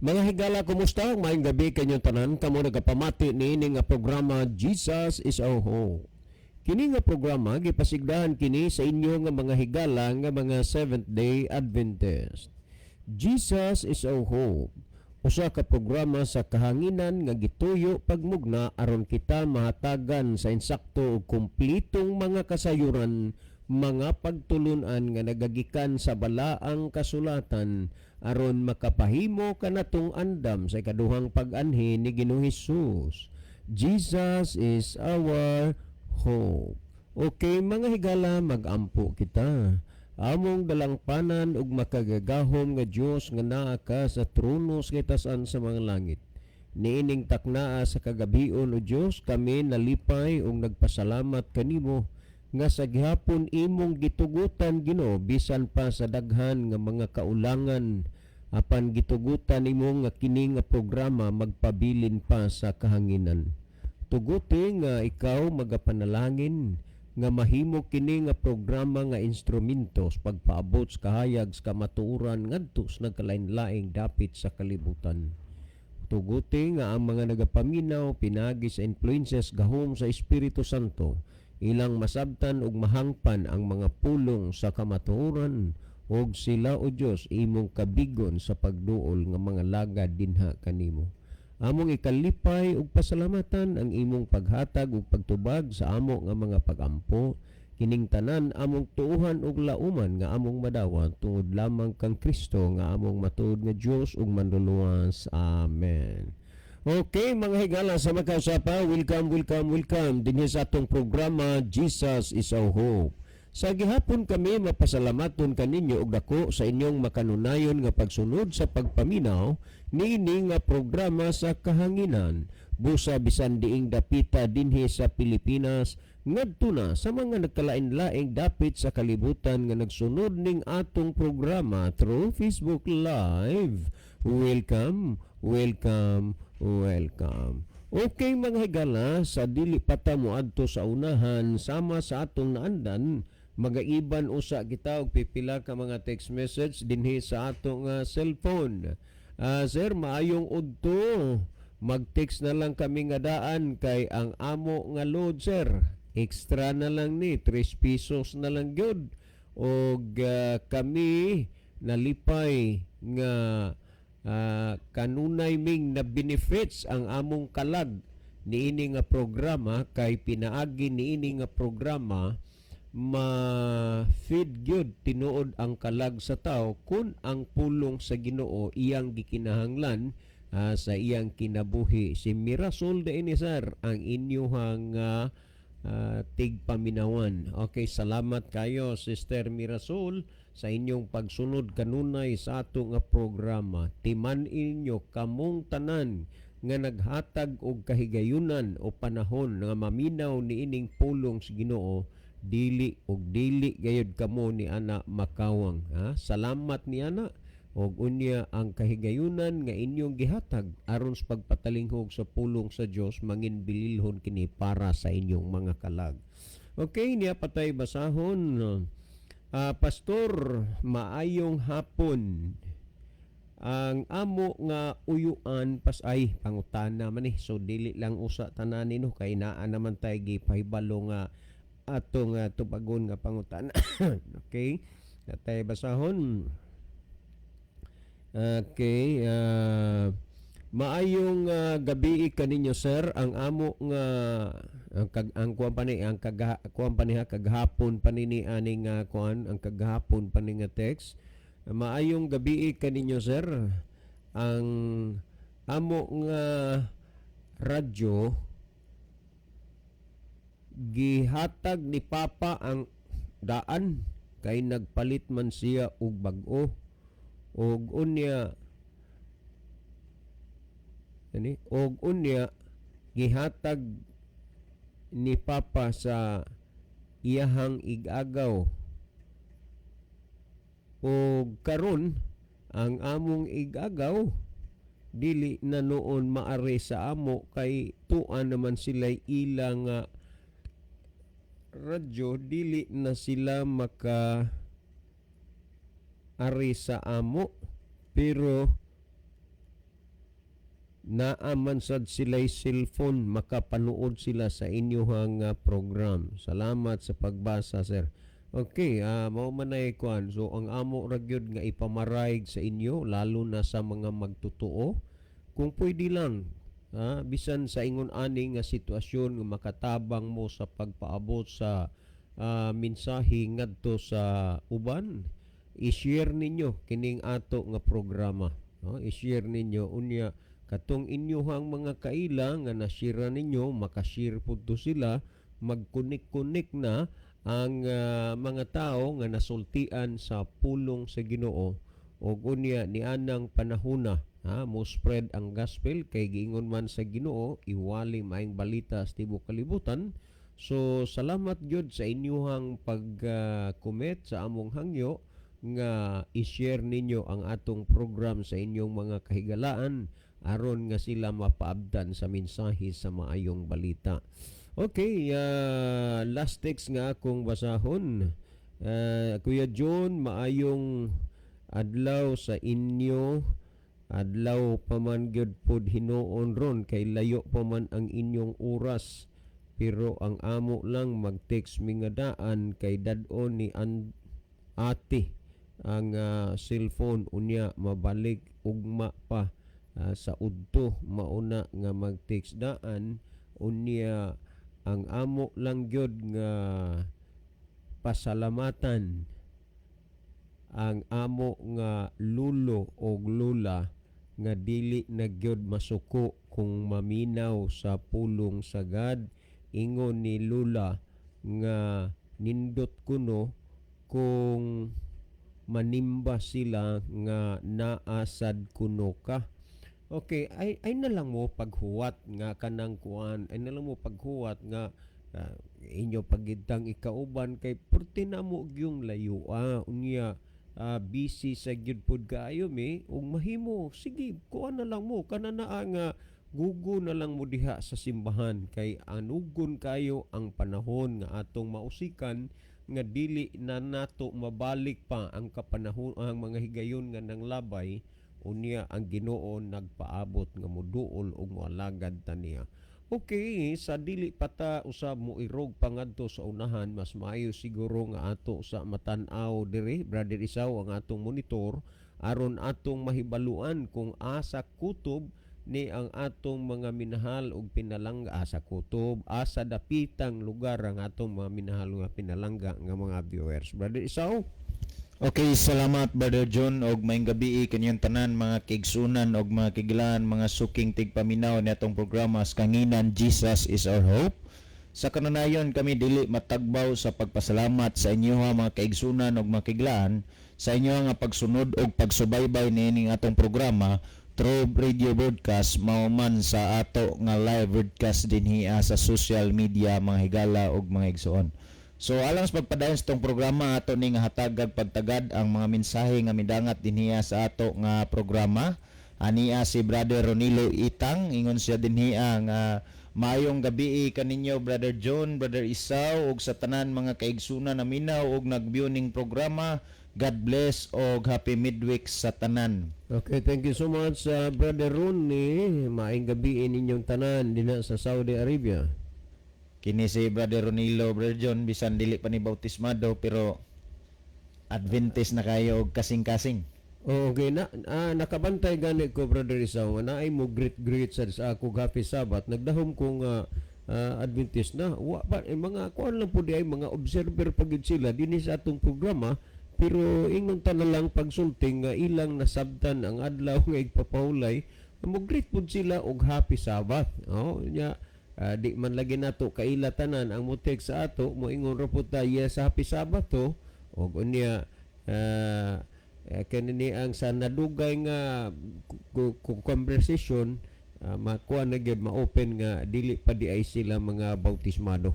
Mga higala, kumusta? Maayong gabi kanyang tanan. Kamo nagapamati niini nga programa Jesus is our Hope. Kini nga programa gipasigdahan kini sa inyo nga mga higala nga mga Seventh-day Adventist. Jesus is our Hope. Usa ka programa sa kahanginan nga gituyo pagmugna aron kita mahatagan sa insakto ug kumplitong mga kasayuran, mga pagtulunan nga nagagikan sa balaang kasulatan aron makapahimo kanatong andam sa ikaduhang pag-anhi ni Ginoong Hesus. Jesus is our hope. Okay, mga higala, magampo kita. Among dalangpanan ug makagagahom nga Dios nga naa ka sa trono sa kitasan sa mga langit. Niining taknaa sa kagabion o Dios, kami nalipay ug nagpasalamat kanimo nga sa gihapon imong gitugutan Ginoo bisan pa sa daghan nga mga kaulangan, apan gitugutan nimo nga kini nga programa magpabilin pa sa kahanginan. Tuguti nga ikaw magapanalangin nga mahimo kini nga programa nga instrumento sa pagpaabot sa kahayag sa kamatuoran ngadto sa nagkalain-laing dapit sa kalibutan. Tuguti nga ang mga nagapaminaw pinagi sa influences gahom sa Espiritu Santo ilang masabtan ug mahangpan ang mga pulong sa kamatuoran ug sila o Dios imong kabigon sa pagduol nga mga lagad dinha kanimo. Among ikalipay ug pasalamatan ang imong paghatag ug pagtubag sa amo nga mga pagampo, kining tanan among tuuhan ug lauman nga among madawat tungod lamang kang Kristo nga among matuod nga Dios ug manluluwas. Amen. Okay, mga higala, sa makausapa, welcome dinhi sa atong programa Jesus is our Hope. Sa gihapon kami mapasalamaton kaninyo og dako sa inyong makanunayon nga pagsunod sa pagpaminaw niini nga programa sa kahanginan busa bisan diing dapita dinhi sa Pilipinas ngadto na sa mga nagkalain-laing dapit sa kalibutan nga nagsunod ning atong programa through Facebook Live. Welcome. Okay, mga higala, sa dili pata mo adto sa unahan sama sa atong naandan, magaiban usa kita og pipila ka mga text message dinhi sa atong cellphone. Sir, maayong udto. Mag-text na lang kami nga daan kay ang amo nga load, sir. Extra na lang ni 3 pesos na lang gyud. Og kami nalipay nga kanunay ming na benefits ang among kalag niini nga programa kay pinaagi niini nga programa ma-feed gyud tinuod ang kalag sa tao kun ang pulong sa Ginoo iyang gikinahanglan sa iyang kinabuhi. Si Mirasol de Inisar ang inyong tigpaminawan. Okay, salamat kayo Sister Mirasol sa inyong pagsunod kanunay sa ato nga programa. Timan inyo kamong tanan nga naghatag og kahigayunan o panahon nga maminaw niining pulong sa Ginoo, dili gayud kamo ni ana makawang. Salamat ni ana og unya ang kahigayunan nga inyong gihatag aron sa pagpatalinghog sa pulong sa Dios manginbililhon kini para sa inyong mga kalag. Okay, niya patay basahon. Pastor, maayong hapon. Ang amo nga uyuan ay pangutana man so dili lang usa tanan no kay naa naman tay gipahibalo nga atong tubagon nga pangutana. Okay, natay basahon. Okay, maayong gabi kaninyo sir. Ang amo nga ang kuan pa ni kaghapon panini aning kuan ang kaghapon pani nga text. Maayong gabi kaninyo sir. Ang amo nga radyo gihatag ni Papa ang daan kay nagpalit man siya og bag-o og unya gihatag ni Papa sa iyahang igagaw og karon ang among igagaw dili na noon maari sa amo kay tuan naman sila ilang radyo, dili na sila maka ari sa amo pero naaman sad sila'y cellphone, makapanood sila sa inyong program. Salamat sa pagbasa, sir. Okay, mao man ay kuan. So ang amo ra gyud nga ipamaray sa inyo lalo na sa mga magtotoo kung pwede lang bisan sa ingon ani nga sitwasyon nga makatabang mo sa pagpaabot sa mensahe ngadto sa uban, i-share ninyo kining ato nga programa. I-share ninyo unya katong inyohang mga kaila nga na-share ninyo, makashare pud to sila, mag-connect na ang mga tao nga nasultian sa pulong sa Ginoo ug unya nianang panahona mo spread ang gospel kay giingon man sa Ginoo iwali maayong balita sa tibuok kalibutan. So salamat gyud sa inyong pag-comment sa among hangyo nga i-share ninyo ang atong program sa inyong mga kahigalaan aron nga sila mapaabdan sa mensahe sa maayong balita. Okay, last text nga akong basahon. Kuya John, maayong adlaw sa inyo. Adlaw pa man gyud pod hinuon ron kay layo pa man ang inyong oras. Pero ang amo lang mag-text mi nga daan kay dad-on ni ate ang cellphone unya mabalik ugma pa sa udto mauna nga mag-text daan unya ang amo lang gyud nga pasalamatan ang amo nga lulo o lula nga dili na gyud masuko kung maminaw sa pulong sagad. Ingon ni lula nga nindot kuno kung manimba sila nga naasad kuno ka. Okay, ay na lang mo paghuwat nga kanang kuan, ay na lang mo paghuwat nga inyo pagidtang ikauban kay purti na mo gyung layo unya busy sa gyud pud kaayo mi ug mahimo sige kuan na lang mo kanana nga gugo na lang mo diha sa simbahan kay anugon kayo ang panahon nga atong mausikan nga dili na nato mabalik pa ang kapanahon ang mga higayon nga nang labay unya ang Ginoo nagpaabot nga moduol og moalagad ta niya. Okay, sa dili pata usab mo irog pangadto sa unahan, mas maayo siguro nga ato sa matan-aw dire, Brother Isaw, ang atong monitor aron atong mahibaluan kung asa kutob ni ang atong mga minahal og pinalangga sa kutob, asa dapitang lugar ang atong mga minahal nga pinalangga nga mga viewers. Brother Isaw? Okay, salamat Brother John og maayong gabi kanyang tanan mga kigsunan og mga kigilan, mga suking tigpaminaw ni atong programa sa kanginan Jesus is our hope. Sa kananayon kami dili matagbaw sa pagpasalamat sa inyo mga kaigsunan og mga kigilan sa inyo nga pagsunod og pagsubaybay niining atong programa through radio broadcast mao man sa ato nga live broadcast dinhi sa social media mga higala og mga igsoon. So alang sa pagpadayon sa itong programa ato ni nga hatagag pagtagad ang mga mensahe nga midangat dinhiya sa ato nga programa. Ania si Brother Ronilo Itang ingon siya dinhiya nga maayong gabi kaninyo Brother John, Brother Isaw ug sa tanan mga kaigsunan na minaw og nag-viewing programa. God bless og happy midweek sa tanan. Okay, thank you so much Brother Ronnie. Maayong gabi ninyong tanan dinha sa Saudi Arabia. Kini si Brother Ronilo, Brother John, bisan dili pa ni bautismado pero Adventist na kayo og kasing-kasing. Okay, nakabantay gani ko Brother Isaw na ay mo greet sa ako happy Sabbath. Nagdahom kong Adventist na. Wa pa mga kuan lang pud ay mga observer pagid sila dinhi sa atong programa pero ingon ta na lang pagsulting nga ilang nasabtan ang adlaw nga igpapahulay mo greet pud sila og happy Sabbath. Nya di man lagi nato kailatanan ang mutek sa ato mo ingon ra pud ta yes happy Sabbath to og unya kanini ang sa nadugay nga conversation makuha na gyud ma-open nga dili pa di ay sila mga bautismado.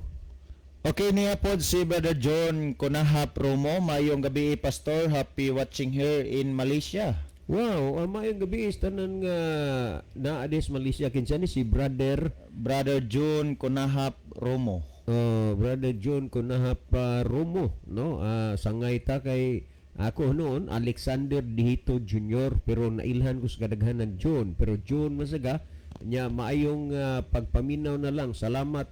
Okay niya pod si Brother John Kunahap Romo, mayong gabi pastor, happy watching here in Malaysia. Wow, mayong gabi tanan nga naades Malaysia kinsa ni si Brother John Kunahap Romo. Brother John Kunahap Romo, no? Sangay ta kay ako Alexander Dihito Jr. pero nailhan ko sa kadaghanan John, pero John masaga nya maayong pagpaminaw na lang. Salamat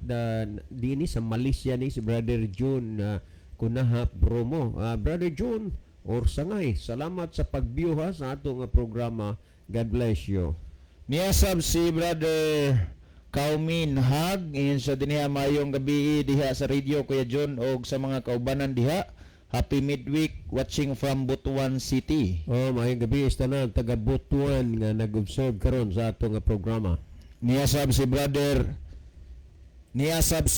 dinhi sa Malaysia ni si Brother June Kunahap Bromo. Brother June or Sangay, salamat sa pag-view ha sa ato nga programa. God bless you. Niyasab si Brother Kaumin Hag in sa dinha mayong gabi diha sa radio Kuya John og sa mga kaubanan diha. Happy midweek watching from Butuan City. Oh, maayong gabi sa tanan taga Butuan nga nag-observe karon sa ato nga programa. Niyasab si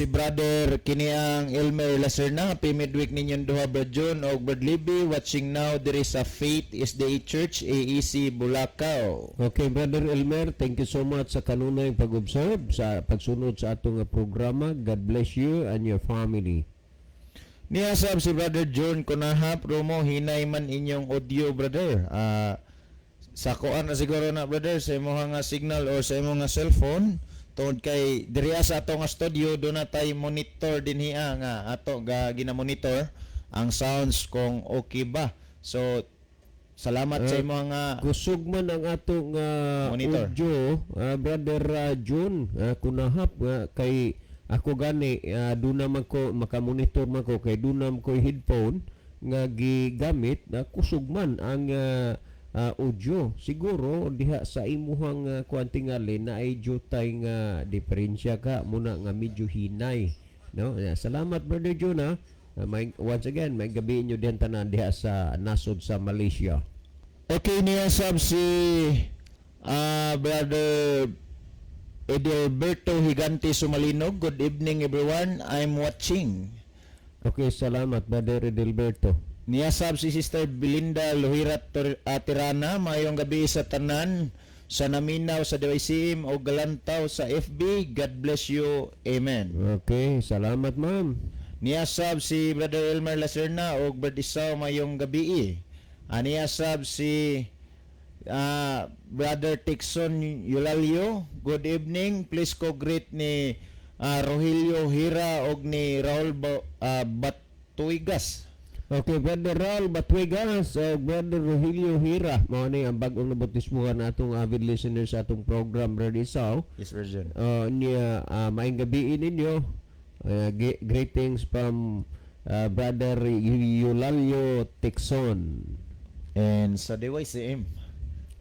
brother kini ang Elmer Lacerna. Happy midweek ninyong duha Brad John og Brad Libby watching now there is a Faith SDA Church AEC Bulacau. Okay, Brother Elmer, thank you so much sa kanunay pag-observe sa pagsunod sa ato nga programa. God bless you and your family. Niyasab si Brother John Kunahap Romo, hinay man inyong audio brother. Sa kuan na siguro na brother sa imong nga signal or sa imong nga cellphone tungod kay diriya sa ato nga studio do na tay monitor dinhi nga ato ga gina-monitor ang sounds kung okay ba. So salamat sa imong nga kusog man ang ato nga Monitor. audio, Brother John Kunahap kay ako gani dunam ko makamonitor man ko kay dunam ko headphone nga gigamit kusog man ang audio. Siguro diha sa imuhang kuan tingali na ay jutay nga diferensya ka muna nga medyo hinay, no? Salamat Brother John ha. Once again may gabi inyo din tanan diha sa nasod sa Malaysia. okay niyasab si Brother Edilberto Higante Sumalinog. Good evening everyone. I'm watching. Okay, salamat Brother Edilberto. Niyasab si Sister Belinda Luhirat Tirana. Mayong gabi sa tanan sa Naminaw sa DYCM o Galantaw sa FB. God bless you. Amen. Okay, salamat ma'am. Niyasab si Brother Elmer Lacerna o Brad Isaw mayong gabi. Niyasab si Brother Tixon Yulalio. Good evening. Please ko greet ni Rogelio Hira og ni Raul Batuigas. Okay, Brother Raul Batuigas, Brother Rogelio Hira. Mao ni ang bag-ong nabutismuhan natong avid listeners sa atong program Brother Isaw. Yes, Virgin. Niya maayong gabi ninyo. Greetings from Brother Yulalio Tixon. And sa DYCM.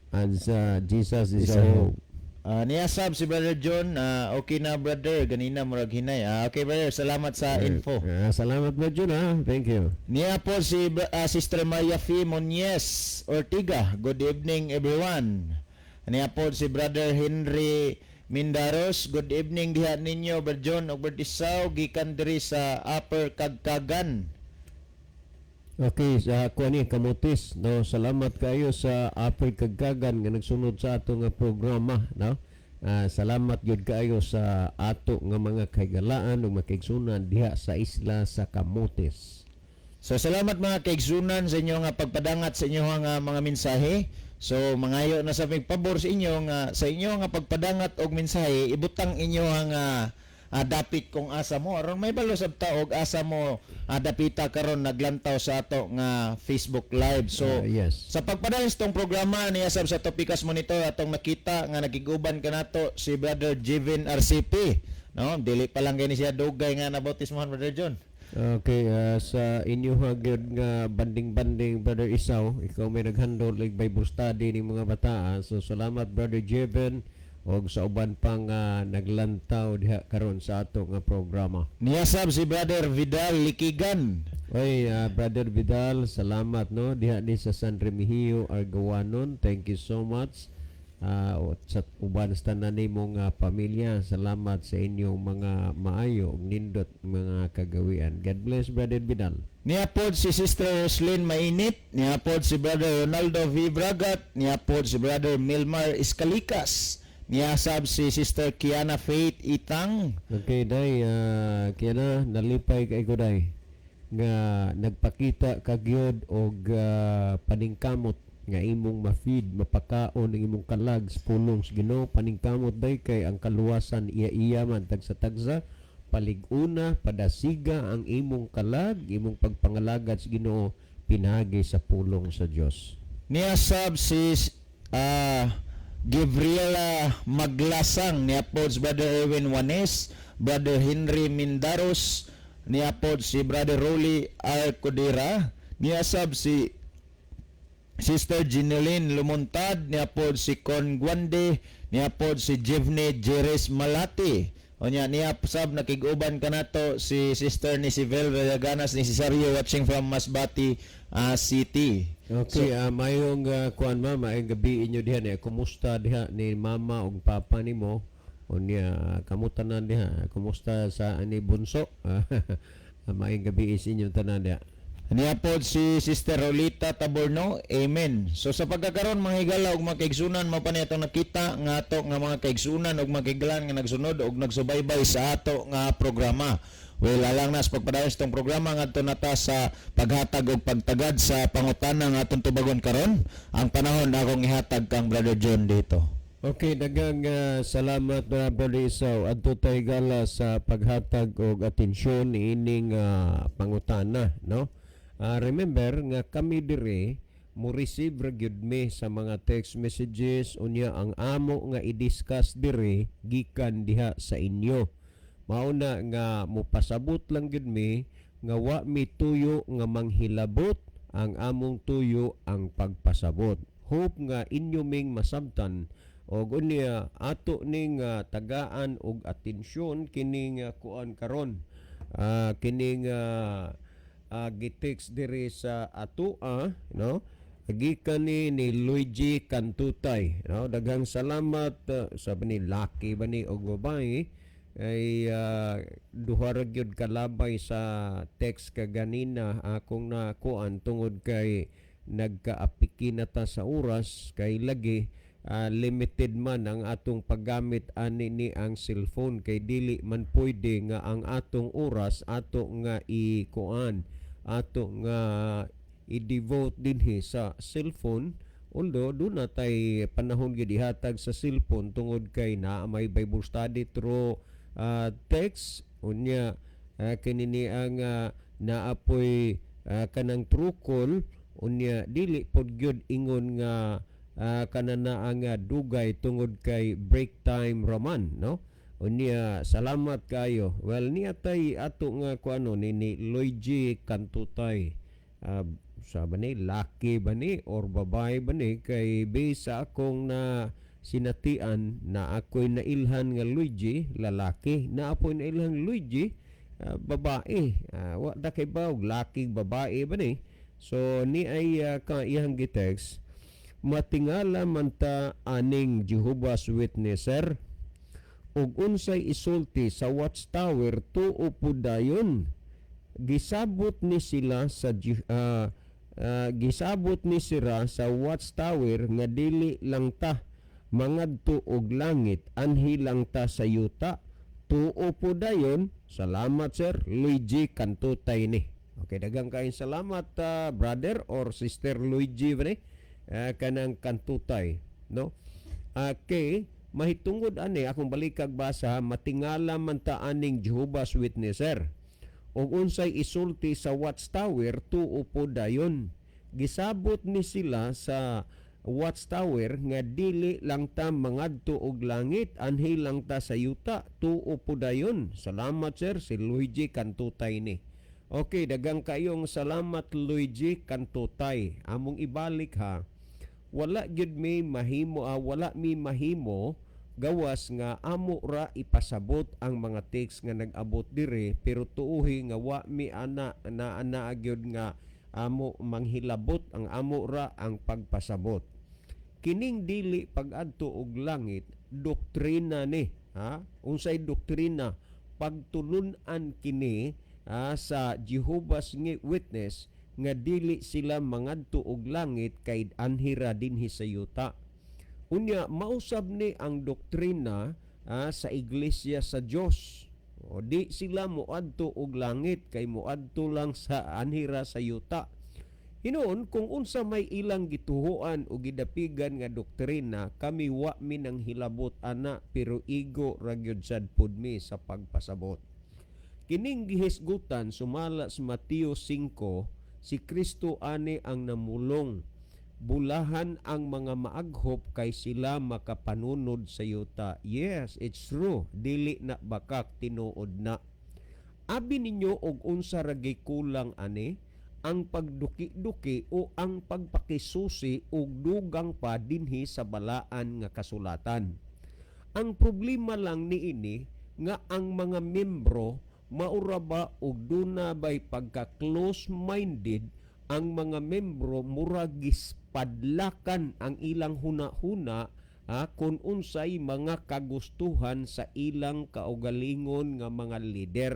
And Jesus is our hope. Niyasab si Brother John. Okay na brother. Ganina murag hinay. Okay brother. Salamat sa info. Salamat Brother John ha. Thank you. Niya po si Sister Maria F. Monies Ortiga. Good evening everyone. Niya po si Brother Henry Mindaros. Good evening diha ninyo Brother John og Brother Isaw gikan diri sa Upper Kagkagan. Okay, sa kuani kamutis, no. Salamat kayo sa Africa Gagan nga nagsunod sa ato nga programa, no. Salamat gyud kayo sa ato nga mga kaigalaan ug makaigsunan diha sa isla sa Kamutis. So salamat mga kaigsunan sa inyo nga pagpadangat sa inyo nga mga mensahe. So mangayo na sa pabor sa inyo nga pagpadangat og mensahe, ibutang inyo nga dapit kung asa mo aron may balo sab taog asa mo dapita karon naglantaw sa ato nga Facebook Live. So yes. Sa pagpadala sa tong programa niya sab sa Topikas Monitor atong nakita nga nagiguban kanato si Brother Jevin RCP, no? Dili pa lang gani siya dugay nga nabautismohan Brother John. Okay, sa inyo gyud nga banding-banding Brother Isaw, ikaw may naghandle like Bible study ning mga bata. So salamat Brother Jevin og sa uban pang naglantaw diha karon sa ato nga programa. Niyasab si Brother Vidal Likigan. Oy, Brother Vidal, salamat no diha ni sa San Remigio Argawanon. Thank you so much. Sa uban sa tanan nimong pamilya, salamat sa inyong mga maayo ug nindot mga kagawian. God bless Brother Vidal. Niapod si Sister Roslyn Mainit, niapod si Brother Ronaldo V. Bragat, niapod si Brother Milmar Escalikas. Niyasab si Sister Kiana Faith Itang. Okay, day, Kiana, nalipay kay ko day nga nagpakita kagyod og paningkamot nga imong ma-feed, mapakaon ang imong kalag sa pulong sa Ginoo. Paningkamot day kay ang kaluwasan iya man tagsa-tagsa, palig-una, padasiga ang imong kalag, imong pagpangalagad sa Ginoo pinagi sa pulong sa Dios. Niyasab si Gabriela Maglasang ni Apods Brother Erwin Juanes, Brother Henry Mindaros ni Apods si Brother Rolly Alcodera, ni asab si Sister Gineline Lumuntad, ni Apods si Con Guande, ni Apods si Jevne Jerez Malati. O niya, ni asab nakiguban kanato si Sister ni si Vel Villaganas ni Cesario watching from Masbati City. Okay, mayong kuan mama, ay gabi inyo diha ni kumusta diha ni mama ug papa nimo? Unya kamutanan diha, kumusta sa ani bunso? Mayong gabi is inyo tanan diha. Niya po si Sister Rolita Taborno. Amen. So sa pagkakaroon mga higala ug mga kaigsunan mao pa ni atong nakita nga ato nga mga kaigsunan ug mga kaigalan nga nagsunod ug nagsubaybay sa ato nga programa. Well, alang nas pagpadayon sa itong programa ngadto nata sa paghatag ug pagtagad sa pangutana nga atong tubagon karon. Ang panahon na akong ihatag kang Brother John dito. Okay, daghang salamat Brother Isaw. Adto tay gala sa paghatag og atensyon ining pangutana, no? Remember nga kami dire mo receive ra gyud mi sa mga text messages unya ang amo nga i-discuss dire gikan diha sa inyo. Mauna nga mopasabot lang gyud mi nga wa mi tuyo nga manghilabot, ang among tuyo ang pagpasabot. Hope nga inyo ming masabtan og unya ato ning tagaan og atensyon kining kuan karon. Kining gitext diri sa ato no, gikan ni Luigi Cantutay, no? Daghang salamat sa ni Lucky ba ni og babae ay duha ra gyud kalabay sa text kaganina akong nakuan tungod kay nagkaapiki na ta sa oras kay lagi limited man ang atong paggamit ani ni ang cellphone kay dili man pwede nga ang atong oras ato nga ikuan ato nga i-devote dinhi sa cellphone, although doon na tay panahon gyud ihatag sa cellphone tungod kay naa may Bible study through text unya kinini ang naapoy kanang true call unya dili pod gyud ingon nga kanana ang dugay tungod kay break time raman, no? Unya salamat kayo. Well, niya tay ato nga kuano ni Luigi Cantutay. Sa ba ni Lucky ba ni or babae ba ni kay base sa akong na sinatian na ako'y nailhan nga Luigi lalaki, na ako'y nailhan Luigi babae. Wa da kay ba og Lucky babae ba ni? So ni ay iyang gitext matingala man ta aning Jehovah's Witnesser ug unsay isulti sa watchtower tuo pud dayon gisabot ni sila sa gisabot ni sila sa watchtower nga dili lang ta mangadto og langit anhi lang ta sa yuta tuo pud dayon. Salamat sir Luigi Cantutay ni. Okay, daghang kaayong salamat brother or sister Luigi ni kanang Cantutay, no? Okay, mahitungod ani akong balikag basa matingala man ta aning Jehovah's Witnesser ug unsay isulti sa watchtower tuo po dayon gisabot ni sila sa watchtower nga dili lang ta mangadto og langit anhi lang ta sa yuta tuo po dayon. Salamat sir si Luigi Cantutay ni. Okay, daghang kayong salamat Luigi Cantutay. Among ibalik ha, wala gyud mi mahimo wala mi mahimo gawas nga amo ra ipasabot ang mga text nga nag-abot dire pero tuuhi nga wa mi ana gyud nga amo manghilabot, ang amo ra ang pagpasabot. Kining dili pag-adto og langit doktrina ni ha, unsay doktrina pagtulun-an kini sa Jehovah's Witness nga dili sila mangadto og langit kay anhira dinhi sa yuta. Unya mausab ni ang doktrina sa iglesia sa Dios. O di sila moadto og langit kay moadto lang sa anhira sa yuta. Hinuon kung unsa may ilang gituhuan o gidapigan nga doktrina kami wa mi nang hilabot ana pero igo ra gyud sad pud mi sa pagpasabot. Kining gihisgutan sumala sa Mateo 5 si Kristo ani ang namulong bulahan ang mga maaghop kay sila makapanunod sa yuta. Yes, it's true. Dili na bakak tinuod na. Abi ninyo og unsa ra kulang ani ang pagduki-duki o ang pagpakisusi og dugang pa dinhi sa balaan nga kasulatan. Ang problema lang niini nga ang mga membro maura ba og duna bay pagka close-minded ang mga membro murag gispadlakan ang ilang huna-huna kung unsay mga kagustuhan sa ilang kaugalingon nga mga lider.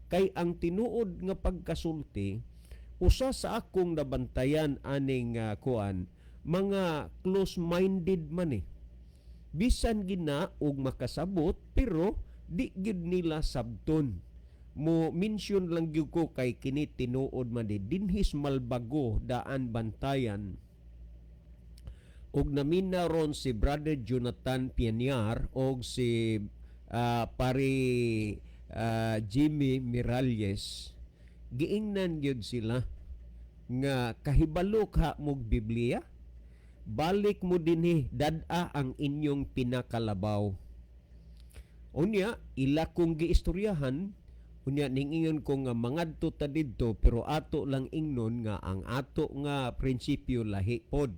Kay ang tinuod nga pagkasulti, usa sa akong nabantayan aning kuan, mga close-minded man eh. Bisan gina og makasabot pero di gyud nila sabton. Mo mention lang gyud ko kay kini tinuod man dinhis Malbago daan Bantayan og namina ron si Brother Jonathan Pianyar og si pari Jimmy Miralles. Giingnan gyud sila nga kahibalo ka mog Biblia, balik mo dinhi dad-a ang inyong pinakalabaw. Unya ila kong giistoryahan. Unya ningingon ko nga mangadto ta didto pero ato lang ingnon nga ang ato nga prinsipyo lahi pod.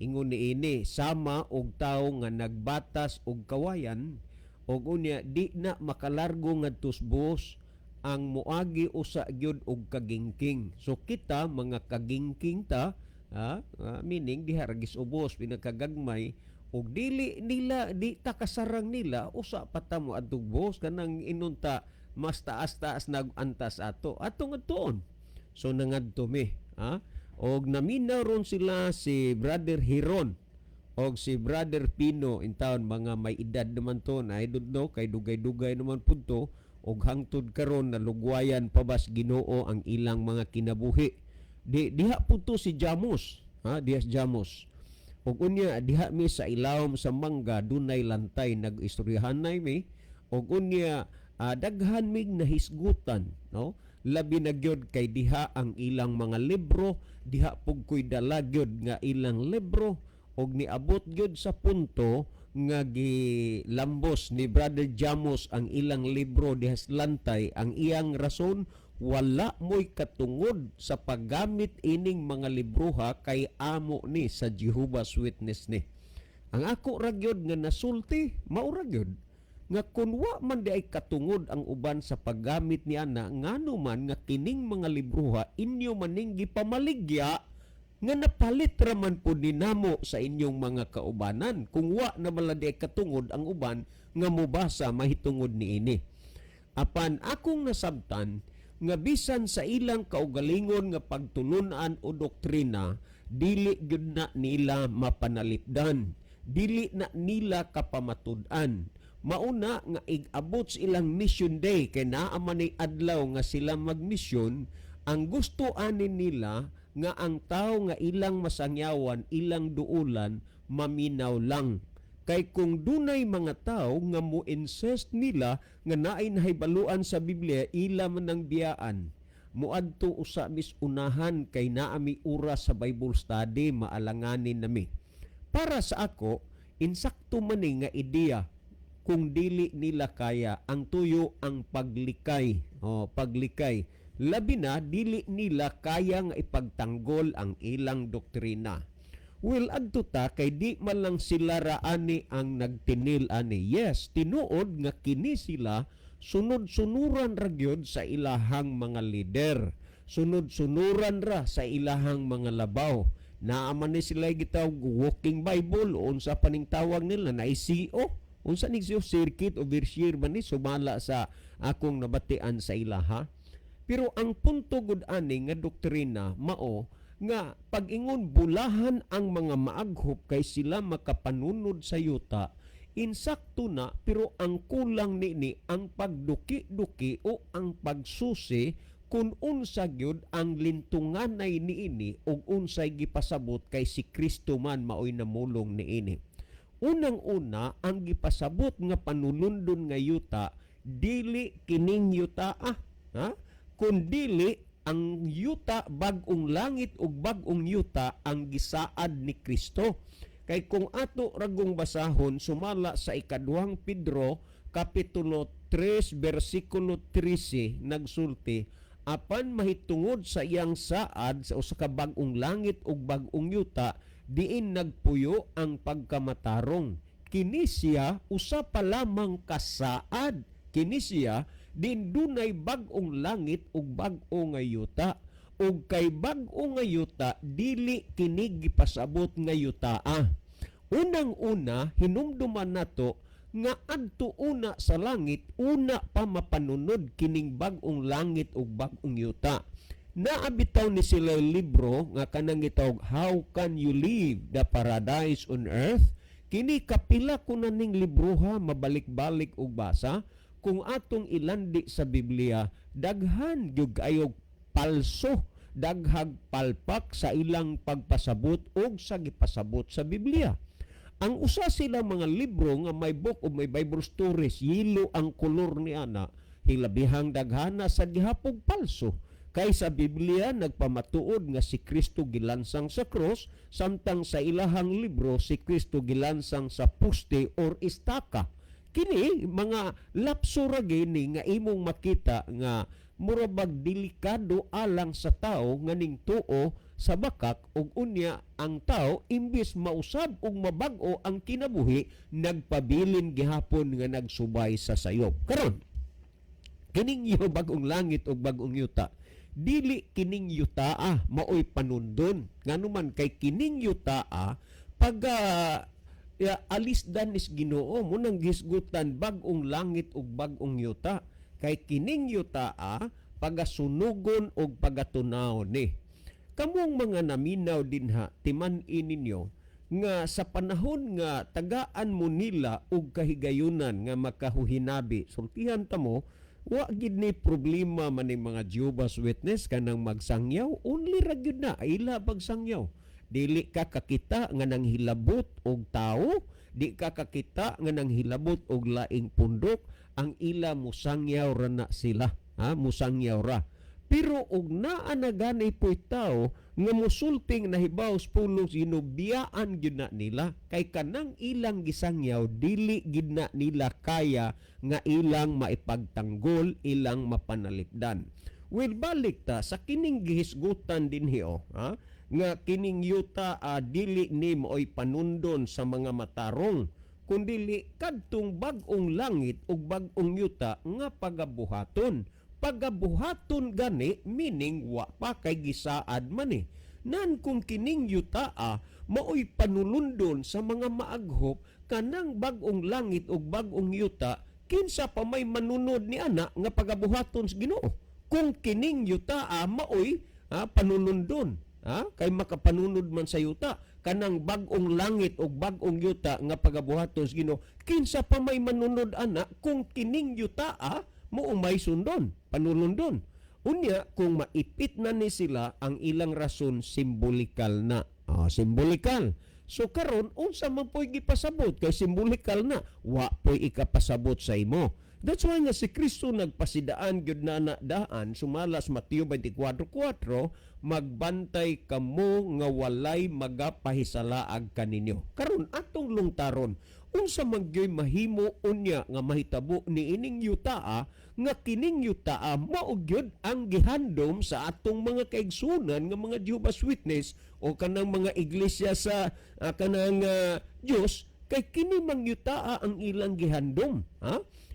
Ingon niini sama og tawo nga nagbatas og kawayan og unya di na makalargo ngadto bus ang moagi usa gyud og kagingking. So kita mga kagingking ta meaning diha ra gisubos pinagkagagmay og dili nila di ta kasarang nila usa pa ta mo adtong bus kanang inunta mas taas-taas nagantas ato ngadtoon. So nangadto mi og namina ron sila si Brother Hiron og si Brother Pino in town, mga may edad naman to na I don't know kay dugay-dugay naman punto og hangtod karon na lugwayan pa bas Ginoo ang ilang mga kinabuhi. Diha punto si Jamos, diha si Jamos. Og unya diha mi sa ilawom sa mangga dunay lantay nag-istoryahanay mi og unya daghan mig nahisgutan, no? Labi na gyud kay diha ang ilang mga libro, diha pug koy dala gyud nga ilang libro og niabot gyud sa punto nga gilambos ni Brother Jamos ang ilang libro diha sa lantay. Ang iyang rason wala mo'y katungod sa paggamit ining mga libroha kay amo ni sa Jehovah's Witness ni. Ang ako ra gyud nga nasulti mao ra gyud nga kun wa man di ay katungod ang uban sa paggamit niya na ngano man nga kining mga libroha inyo maning gipamaligya nga napalit raman po dinamo sa inyong mga kaubanan kung wa na bala di ay katungod ang uban nga mubasa mahitungod niini. Apan akong nasabtan nga bisan sa ilang kaugalingon nga pagtulunan o doktrina dili gyud na nila mapanalipdan, dili na nila kapamatud-an. Mauna nga igabot sa ilang mission day kay naa man ay adlaw nga sila magmisyon, ang gusto anin nila nga ang tao nga ilang masangyawan, ilang duulan maminaw lang. Kay kung dunay mga tao nga mo-insist nila nga naay nahibaluan sa Biblia, ila man ang biyaan. Muadto usa mis unahan kay naami oras sa Bible study maalanganin nami. Para sa ako, insakto man nga ideya kung dili nila kaya ang tuyo ang paglikay. Paglikay. Labi na dili nila kaya nga ipagtanggol ang ilang doktrina. Well, adto ta kay di man lang sila raani ang nagtinil ani. Yes, tinuod nga kini sila sunod-sunuran ra gyud sa ilahang mga lider. Sunod-sunuran ra sa ilahang mga labaw. Naaman ni sila gitawag walking Bible o unsa paning tawag nila na ICO. Unsa ning circuit overseer man ni sumala sa akong nabatian sa ilaha. Pero ang punto gud ani nga doktrina mao nga pag-ingon bulahan ang mga maaghop kay sila makapanunod sa yuta, insakto na pero ang kulang nini ang pagduki-duki o ang pagsusi kung unsa gyud ang lintunganay niini ug unsay gipasabot kay si Kristo man maoy namulong niini. Unang-una ang gipasabot nga panulundon nga yuta dili kining yuta kun dili ang yuta, bag-ong langit ug bag-ong yuta ang gisaad ni Kristo. Kay kung ato ragong basahon sumala sa ikaduhang Pedro kapitulo 3 bersikulo 13 nagsulti, apan mahitungod sa iyang saad sa usa ka bag-ong langit ug bag-ong yuta diin nagpuyo ang pagkamatarong. Kini siya usa pa lamang kasaad. Kini siya din dunay bag-ong langit ug bag-o nga yuta. Ug kay bag-o nga yuta dili kini gipasabot nga yutaa. Unang-una hinumduman nato nga adto una sa langit una pa mapanunod kining bag-ong langit ug bag-ong yuta. Naabitaw ni sila libro nga kanang gitawag How Can You Live the Paradise on Earth? Kini kapila ko na ning libroha mabalik-balik og basa. Kung atong ilandi sa Biblia, daghan gyud kayog palso, daghag palpak sa ilang pagpasabot o sa gipasabot sa Biblia. Ang usa sila mga libro nga may book o may Bible stories, yelo ang kolor ni ana, hilabihang daghana sa gihapog palso. Kay sa Biblia nagpamatuod nga si Kristo gilansang sa cross, samtang sa ilahang libro si Kristo gilansang sa poste or istaka. Kini mga lapso ra gini nga imong makita nga murabag delikado alang sa tao nga ning tuo sa bakak ug unya ang tao imbis mausab ug mabag-o ang kinabuhi nagpabilin gihapon nga nagsubay sa sayop. Karon kining iyo bag-ong langit ug bag-ong yuta dili kining yutaa maoy panundon nganuman kay kining yutaa pag alisdan is Ginoo mo nang gisgutan bag-ong langit ug bag-ong yuta kay kining yutaa pagasunugon og pagatunaw ni. Kamong mga naminaw dinha timan-in ninyo nga sa panahon nga tagaan mo nila og kahigayunan nga makahuhinabi sultihan ta mo wa gid ni problema man ning mga Jehovah's Witness kanang magsangyaw only ra gyud na ila pagsangyaw. Dili ka kakita nga nang hilabot og tao, di ka kakita nga nang hilabot og laing pundok, ang ila musangyaw ra na sila, musangyaw ra. Pero og naa na gani po'y tao nga musulting nahibaw sa pulos ginubiyaan gyud na nila kay kanang ilang gisangyaw dili gid na nila kaya nga ilang maipagtanggol, ilang mapanalipdan. Well, balik ta sa kining gihisgutan dinhi nga kining yuta dili ni mo'y panundon sa mga matarong kundili kadtong bag-ong langit ug bag-ong yuta nga pagabuhaton. Pagabuhaton gani meaning wa pa kay gisaad man nan kung kining yuta maoy panulundon sa mga maaghop kanang bag-ong langit ug bag-ong yuta kinsa pa may manunod ni ana nga pagabuhaton sa Ginoo. Kung kining yuta maoy panulundon kay makapanunod man sa yuta kanang bag-ong langit o bag-ong yuta nga pagabuhaton sa Ginoo kinsa pa may manunod ana kung kining yuta mo umay sundon panulundon unya kung maipit na ni sila ang ilang rason simbolikal na simbolikal so karon unsa man po'y gipasabot kay simbolikal na wa po'y ikapasabot sa imo. That's why nga si Kristo nagpasidaan gyud na daan sumalas Mateo 24:4 magbantay kamo nga walay magapahisalaag kaninyo. Karon atong lungtaron unsa man gyoy mahimo unya nga mahitabo ni ining yutaa nga kining yutaa mao gyud ang gihandom sa atong mga kaigsunan nga mga Jehovah's Witness o kanang mga iglesia sa kanang Dios kay kini mang yutaa ang ilang gihandom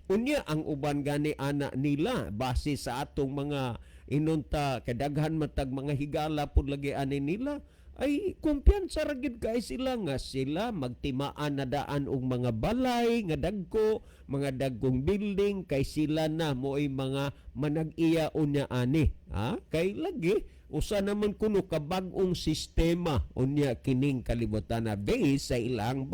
unya ang uban gani ana nila base sa atong mga inunta kadaghan matag mga higala pud lagi ani nila ay kumpiyansa ra gid kay sila nga sila magtimaan na daan og mga balay nga dagko mga dagkong building kay sila na mo'y mga manag-iya unya ani kay lagi usa naman kuno ka bag-ong sistema unya kining kalibutan na base sa ilang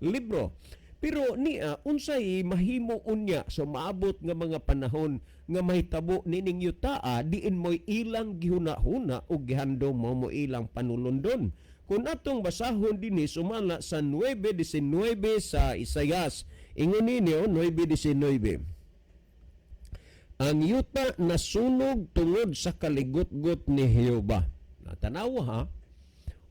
libro. Pero niya unsay mahimo unya so maabot nga mga panahon nga mahitabo nining yutaa diin mo'y ilang gihuna-huna o gihandom mo ilang panulundon. Kung atong basahon dinhi sumala sa 9:19 sa Isayas, ingon ninyo 9:19. ang yuta nasunog tungod sa kaligot-got ni Jehova. Natanawa ha,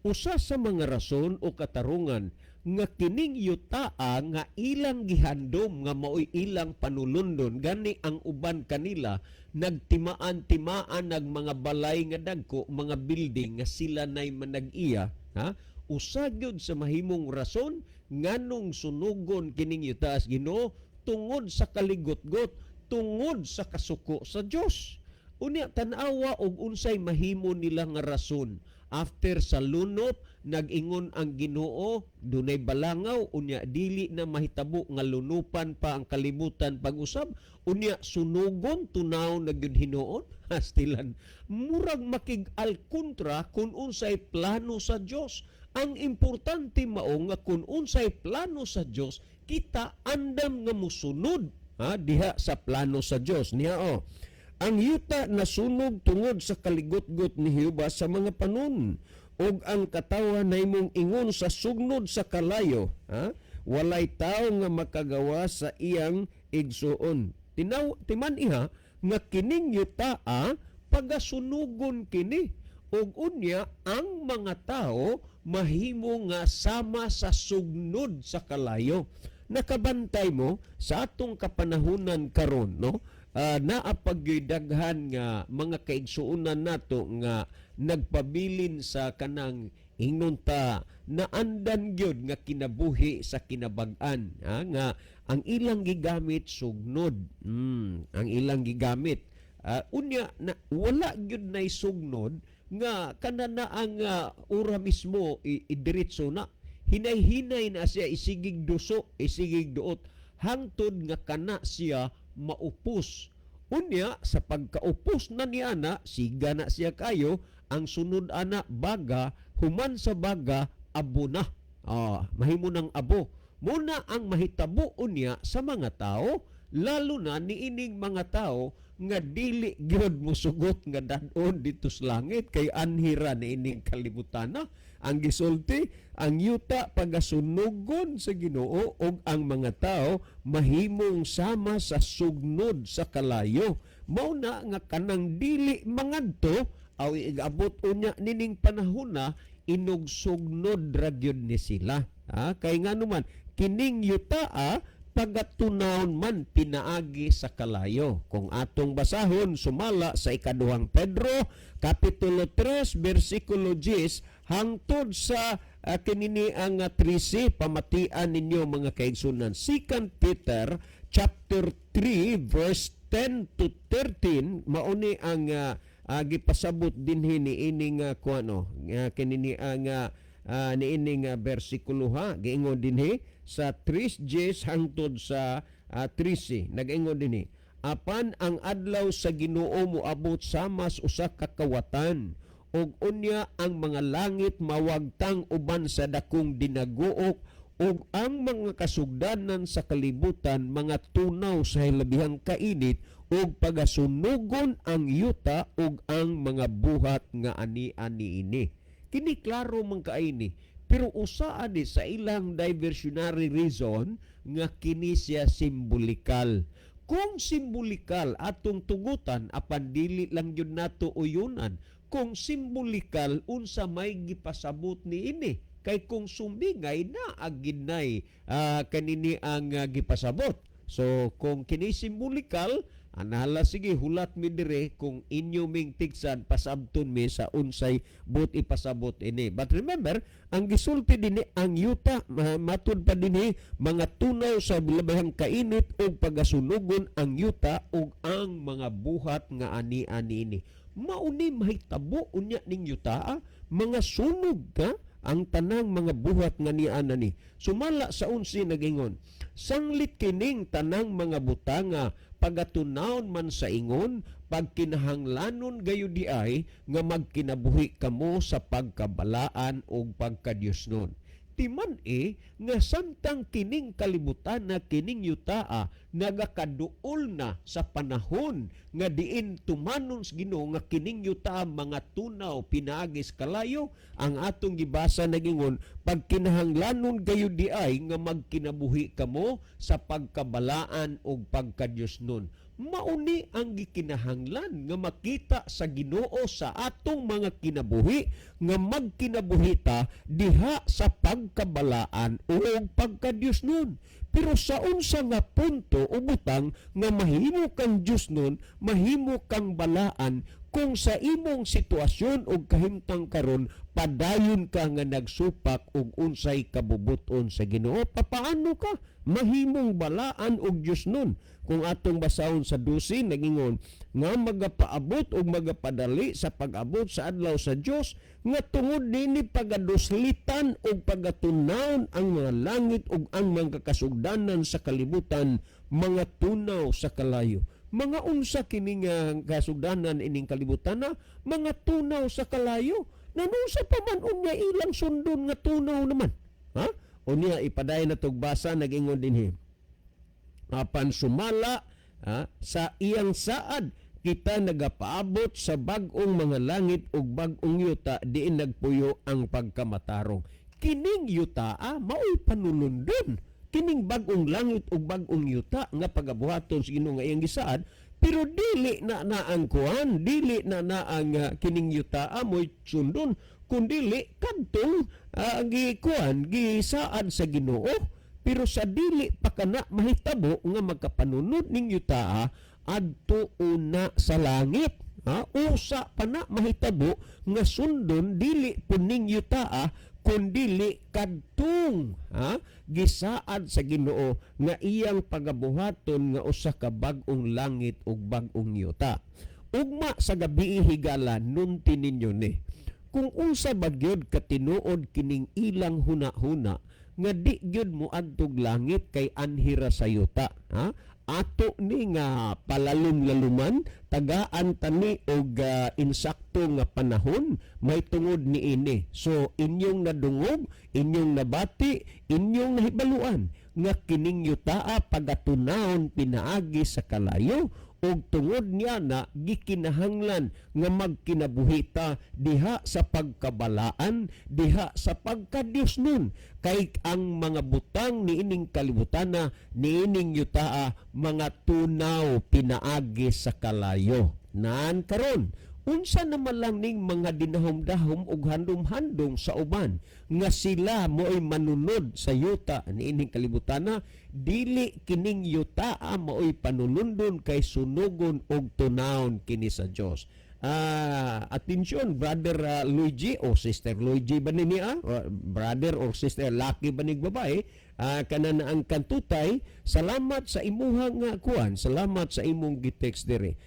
usa sa mga rason o katarungan nga kining yutaa nga ilang gihandom nga maoy ilang panulundon gani ang uban kanila nagtimaan-timaan nag mga balay nga dagko, mga building nga sila nay manag-iya, ha? Usa gyud sa mahimong rason nganong sunugon kining yuta sa Ginoo tungod sa kaligot-got, tungod sa kasuko sa Dios. Unya tan-awa og unsay mahimo nila nga rason. After sa lunop, nag-ingon ang Ginoo, dunay balangaw, unya dili na mahitabo nga lunupan pa ang kalibutan pag-usab, unya sunugon, tunaw na gyud hinuon, hastilan. Murag makig-al kontra kung unsay plano sa Dios. Ang importante mao nga kung unsay plano sa Dios, kita andam nga musunod diha sa plano sa Dios. Niya ang yuta nasunog tungod sa kaligot-got ni Jehova sa mga panon ug ang katawan na imong ingon sa sugnod sa kalayo, walay tao nga makagawa sa iyang igsuon. Timan iha nga kining yuta pagasunugon kini ug unya ang mga tao mahimo nga sama sa sugnod sa kalayo. Nakabantay mo sa atong kapanahunan karon, no? Naapagdaghan nga mga kaigsuonan nato nga nagpabilin sa kanang ingunta na andan gyud nga kinabuhi sa kinabag-an, nga ang ilang gigamit sugnod, ang ilang gigamit unya na wala gyud nay sugnod nga kanana ang ura mismo idiretso na hinay-hinay na siya isigig duso, isigig duot hangtod nga kana siya maupos. Unya sa pagkaupos na niya na siga na siya kayo, ang sunod ana baga, human sa baga abo na. Mahimo ng abo. Muna ang mahitabo unya sa mga tao, lalo na niining mga tao nga dili gyud mosugot nga dadon dito sa langit kay anhira niining kalibutan na. Ang gisulti, ang yuta pagasunugon sa Ginoo ug ang mga tao mahimong sama sa sugnod sa kalayo. Mao na nga kanang dili mangadto aw igabot unya nining panahon na inugsugnod ra gyud ni sila. Kay nganuman kining yuta pagatunawon man pinaagi sa kalayo. Kung atong basahon, sumala sa ikaduhang Pedro, Kapitulo 3, versikulo 10, hangtod sa kinini ang 13, pamatian ninyo mga kaigsunan. 2 Peter, chapter 3, verse 10 to 13, mauni ang gipasabot dinhi ni ining kinini ang niining bersikulo giingon dinhi sa 3:10 hangtod sa 13 nag-ingon dinhi apan ang adlaw sa Ginoo moabot samas usa ka kawatan ug unya ang mga langit mawagtang uban sa dakong dinaguok ug ang mga kasugdanan sa kalibutan mga tunaw sa hilabihang kainit ug pagasunugon ang yuta ug ang mga buhat nga ani-ani ini. Kini klaro man kaini, pero usa ani sa ilang diversionary reason nga kini siya simbolikal. Kung simbolikal atong tugutan apan dili lang yun nato uyunan, kung simbolikal unsa may gipasabot ni ini, kay kung sumbingay na aginay kanini ang gipasabot. So kung kini simbolikal, anahala sige hulat mi dire kung inyo ming tigsan pasabton mi sa unsay but ipasabot ini. But remember, ang gisulti dinhi ang yuta matud pa dinhi mga tunaw sa bilabahang kainit ug pagasunugon ang yuta ug ang mga buhat nga ani-ani ini. Mauni mahitabo unya ning yuta mga sunog ang tanang mga buhat nga niana ni. Sumala sa 11 nagingon, sanglit kining tanang mga butanga pagatunawon man sa ingon, pagkinahanglanon gayo di ay nga magkinabuhi kamo sa pagkabalaan o pagkadyosnon. Timan nga samtang kining kalibutan na kining yutaa nagakaduol na sa panahon nga diin tumanon sa Ginoo nga kining yutaa mga tunaw pinaagis kalayo, ang atong gibasa nagingon pagkinahanglanon gayo di ay nga magkinabuhi kamo sa pagkabalaan o pagkadyosnon. mauni ang gikinahanglan nga makita sa Ginoo sa atong mga kinabuhi nga magkinabuhi ta diha sa pagkabalaan o pagka-Dios nun. Pero sa unsa nga punto o butang nga mahimo kang Dios nun, mahimo kang balaan kung sa imong sitwasyon o kahimtang karon padayon ka nga nagsupak og unsay kabubuton sa Ginoo, papaano ka mahimong balaan og Dios nun? Kung atong basahon sa 12 nagingon nga magapaabot og magapadali sa pag-abot sa adlaw sa Dios nga tungod nini pagaduslitan og pagatunawon ang mga langit ug ang mga kasugdanan sa kalibutan, mga tunaw sa kalayo. Mga unsa kini nga kasugdanan ining kalibutan na mga tunaw sa kalayo. Nanunsa pa man unya ilang sundon nga tunaw naman. Ha? Unya ipaday na tog basa nagingon dinhi. Apan sumala sa iyang saad kita nagapaabot sa bag-ong mga langit ug bag-ong yuta diin nagpuyo ang pagkamatarong. Kining yuta mao'y panulundon. Kining bag-ong langit ug bag-ong yuta nga pagabuhaton sa Ginoo nga iyang gisaad, pero dili na ang kuan, dili na ang kining yuta mo'y sundon, kundili kadtong gisaad sa Ginoo. Pero sa dili pa kana mahitabo nga magkapanunod ning yuta adto una sa langit. Usa pa na mahitabo nga sundon dili puning yuta kundili kadtong gisaad sa Ginoo nga iyang pagabuhaton nga usa ka bag-ong langit ug bag-ong yuta. Ugma sa gabi higala nunti ninyo ni. Kung unsa ba gyud katinuod kining ilang huna-huna nga di gyud moadtog langit kay anhira sa yuta, ato ni nga palalum-laluman tagaan tani og insakto nga panahon may tungod niini. So inyong nadungog, inyong nabati, inyong nahibaluan nga kining yuta pagatunawon pinaagi sa kalayo ug tungod niya na gikinahanglan nga magkinabuhita diha sa pagkabalaan, diha sa pagka-Dios nun. Kay ang mga butang niining kalibutana, niining yutaa, mga tunaw pinaagi sa kalayo. Naan karon, unsa naman lang ning mga dinahom-dahom ug handom-handom sa uban nga sila mo'y manunod sa yuta niining kalibutana, dili kining yuta mo'y panulundon kay sunugon og tunawon kini sa Dios. Atensyon, brother Luigi o sister Luigi ba ni niya? Brother or sister Lucky ba ni babae? Kana na ang kantutay, salamat sa imuhang kuan, salamat sa imong gitext dire.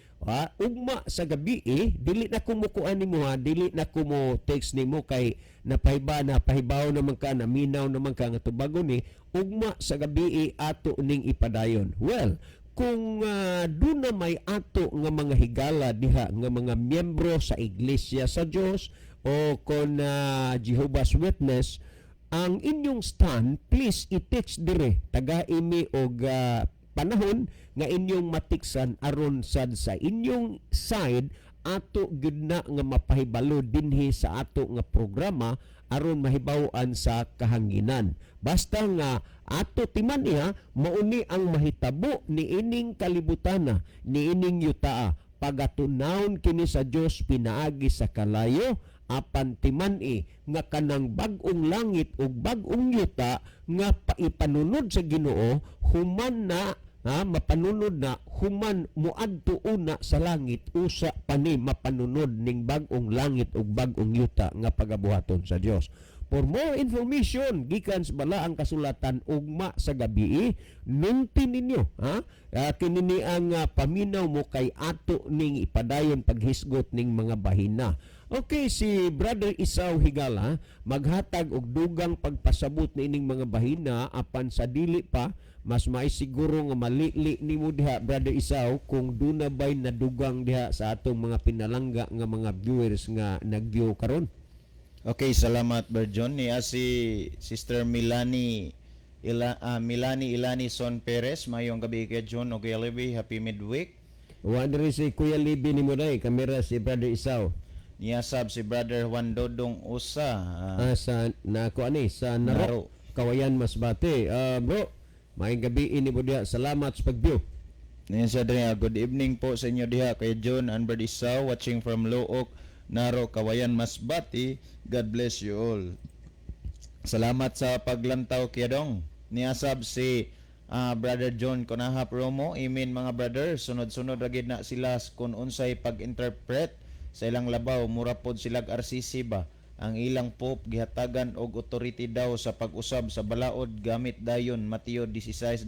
Ugma sa gabi dili na kumukuan nimo dili na kumo text nimo kay napahibaw naman ka, naminaw naman ka nga tubago ni. Ugma sa gabi ato ning ipadayon. Well, kung doon na may ato nga mga higala diha nga mga miyembro sa Iglesia sa Dios o kon Jehovah's Witness, ang inyong stand, please i-text dire taga-imi og panahon nga inyong matiksan aron sad sa inyong side ato gyud na nga mapahibalo dinhi sa ato nga programa aron mahibaw-an sa kahanginan. Basta nga ato timan mauni ang mahitabo niining kalibutana, niining yutaa, pagatunawon kini sa Dios pinaagi sa kalayo, apan timan nga kanang bag-ong langit ug bag-ong yuta nga paipanunod sa Ginoo human na mapanunod na human muadto una sa langit usa pani mapanunod ning bag-ong langit ug bag-ong yuta nga pagabuhaton sa Dios. For more information gikan sa balaang kasulatan ugma sa gabi nunti ninyo kini ang paminaw mo kay ato ning ipadayon paghisgot ning mga bahina. Okay, si Brother Isaw Higala maghatag og dugang pagpasabot na ining mga bahina apan sa dili pa mas maisiguro nga malili nimo diha Brother Isaw kung duna bay nadugang diha sa atong mga pinalangga nga mga viewers nga nag-view karon. Okay, salamat Brother John. Niya si Sister Milani Ilani Son Perez. Mayong gabi kay John o Kuya Libby. Happy midweek. Wadri si Kuya Libby ni mo day, kamera si Brother Isaw. Niya sab si Brother Juan Dodong Usa. Sa Naro, Kawayan Masbate. Bro, maayong gabi ini mo diha. Salamat sa pag-view. Niyan siya diri, good evening po sa inyo diha kay John and Brad Isaw watching from Look, Naro, Kawayan, Masbati. God bless you all. Salamat sa paglantaw kiyadong. Niasab si Brother John Konahap Romo. Amen mga brother. Sunod-sunod ragid na sila kung unsay pag-interpret sa ilang labaw. Mura pod silag RCC ba? Ang ilang pope gihatagan og authority daw sa pag-usab sa balaod gamit dayon Mateo 16:18